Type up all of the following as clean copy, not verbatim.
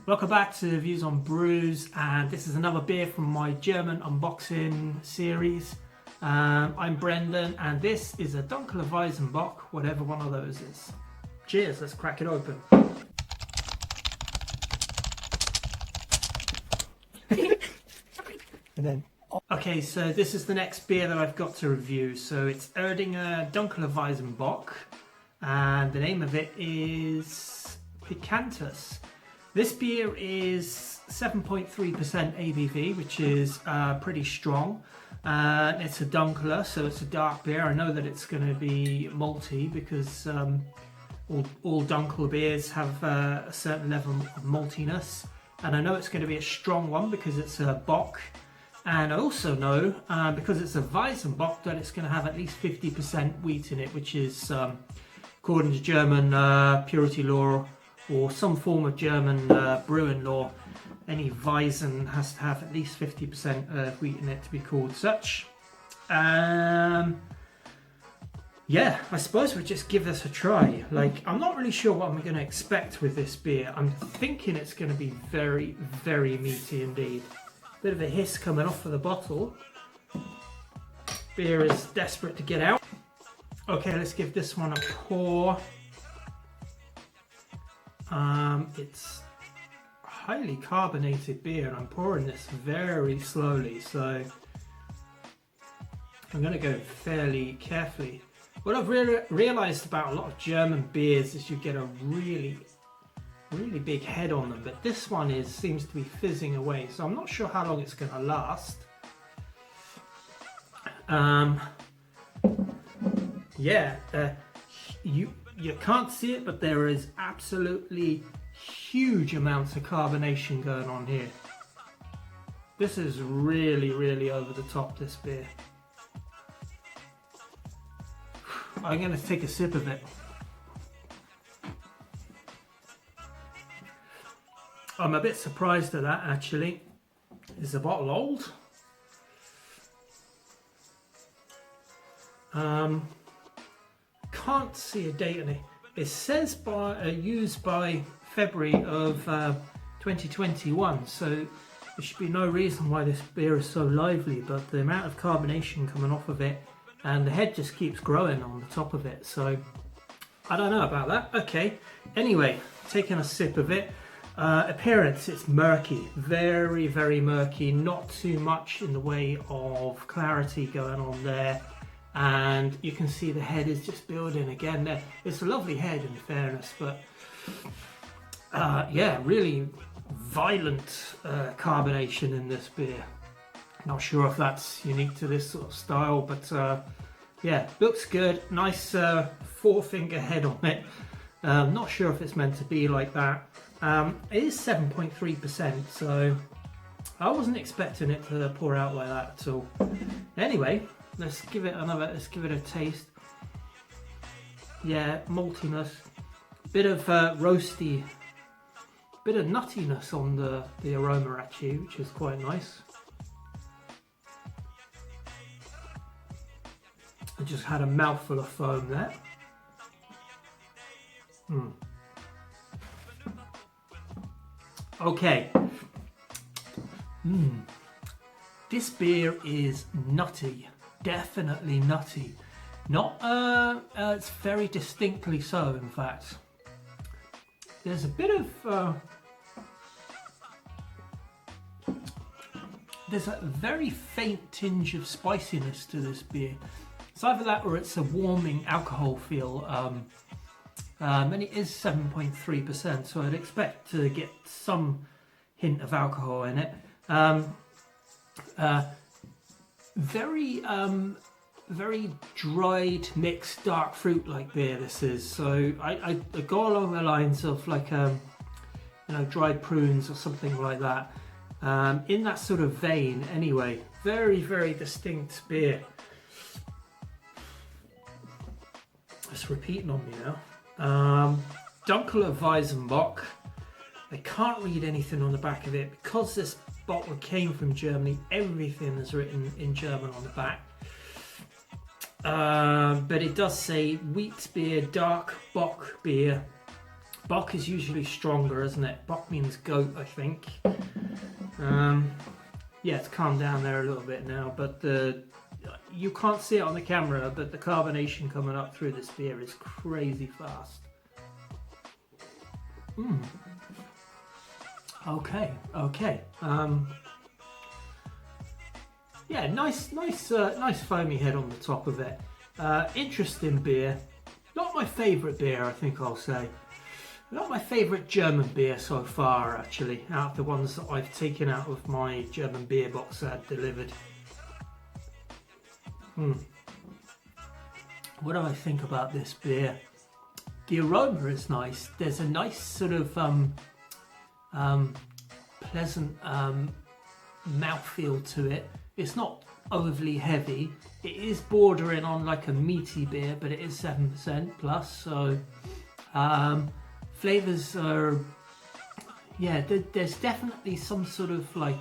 Welcome back to Views on Brews, and this is another beer from my German unboxing series. I'm Brendan, and this is a Dunkler Weizenbock, whatever one of those is. Cheers, let's crack it open. Okay, so this is the next beer that I've got to review. So it's Erdinger Dunkler Weizenbock, and the name of it is Pikantus. This beer is 7.3% ABV, which is pretty strong. It's a Dunkler, so it's a dark beer. I know that it's going to be malty because all Dunkler beers have a certain level of maltiness. And I know it's going to be a strong one because it's a Bock. And I also know, because it's a Weizenbock, that it's going to have at least 50% wheat in it, which is, according to German purity law, or some form of German brewing law, any Weizen has to have at least 50% wheat in it to be called such. Yeah, I suppose we'll just give this a try. Like, I'm not really sure what I'm going to expect with this beer. I'm thinking it's going to be very, very meaty indeed. Bit of a hiss coming off of the bottle. Beer is desperate to get out. Okay, let's give this one a pour. It's highly carbonated beer, and I'm pouring this very slowly, so I'm going to go fairly carefully. What I've realised about a lot of German beers is you get a really big head on them, but this one seems to be fizzing away, so I'm not sure how long it's going to last. You can't see it, but there is absolutely huge amounts of carbonation going on here. This is really over the top, this beer. I'm going to take a sip of it. I'm a bit surprised at that, actually. Is the bottle old? Can't see a date on it. It says used by February of 2021, so there should be no reason why this beer is so lively, but the amount of carbonation coming off of it, and the head just keeps growing on the top of it, so I don't know about that. Okay, anyway, taking a sip of it. Appearance, it's murky, very murky, not too much in the way of clarity going on there. And you can see the head is just building again there. It's a lovely head, in fairness, but yeah, really violent carbonation in this beer. Not sure if that's unique to this sort of style, but yeah, looks good. Nice four-finger head on it. Not sure if it's meant to be like that. It is 7.3%, so I wasn't expecting it to pour out like that at all. Anyway, let's give it a taste. Yeah, maltiness, bit of roasty, bit of nuttiness on the aroma actually, which is quite nice. I just had a mouthful of foam there. Okay. This beer is nutty. Definitely nutty. Not, it's very distinctly so, in fact. There's a bit of, there's a very faint tinge of spiciness to this beer. It's either that or it's a warming alcohol feel. And it is 7.3%, so I'd expect to get some hint of alcohol in it. Very dried, mixed dark fruit like beer this is. So I go along the lines of like dried prunes or something like that. In that sort of vein anyway. Very distinct beer. It's repeating on me now. Dunkler Weizenbock. I can't read anything on the back of it because this bottle came from Germany. Everything is written in German on the back, but it does say wheat beer, dark Bock beer, Bock is usually stronger, isn't it? Bock means goat, I think. Yeah, it's calmed down there a little bit now, but you can't see it on the camera, but the carbonation coming up through this beer is crazy fast. Okay. Yeah, nice foamy head on the top of it. Interesting beer. Not my favourite beer, I think I'll say. Not my favourite German beer so far, actually, out of the ones that I've taken out of my German beer box that I've delivered. What do I think about this beer? The aroma is nice. There's a nice sort of pleasant mouthfeel to it. It's not overly heavy. It is bordering on like a meaty beer, but it is 7% plus, so flavours are, yeah, there's definitely some sort of like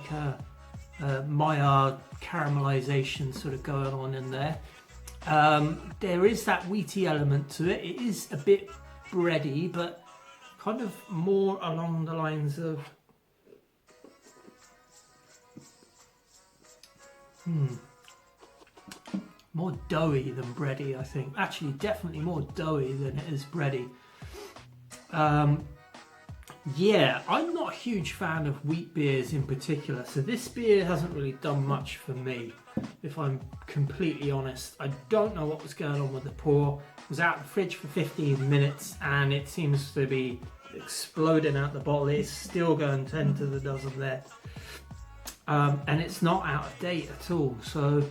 Maillard caramelization sort of going on in there. There is that wheaty element to it. It is a bit bready, but kind of more along the lines of more doughy than bready, I think. Actually, definitely more doughy than it is bready. Yeah, I'm not a huge fan of wheat beers in particular, so this beer hasn't really done much for me, if I'm completely honest. I don't know what was going on with the pour. It was out of the fridge for 15 minutes and it seems to be exploding out the bottle. It's still going 10 to the dozen there. And it's not out of date at all, so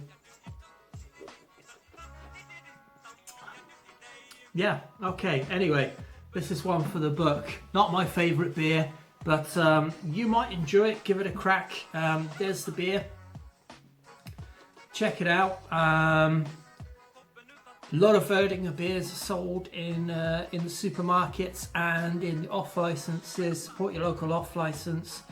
yeah, okay, anyway. This is one for the book. Not my favourite beer, but you might enjoy it. Give it a crack. There's the beer. Check it out. A lot of Erdinger beers are sold in the supermarkets and in the off licenses. Support your local off license.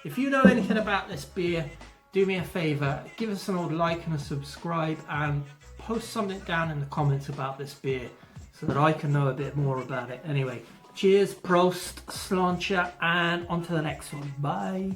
If you know anything about this beer, do me a favour. Give us an old like and a subscribe, and post something down in the comments about this beer, so that I can know a bit more about it. Anyway, cheers, prost, sláinte, and on to the next one. Bye.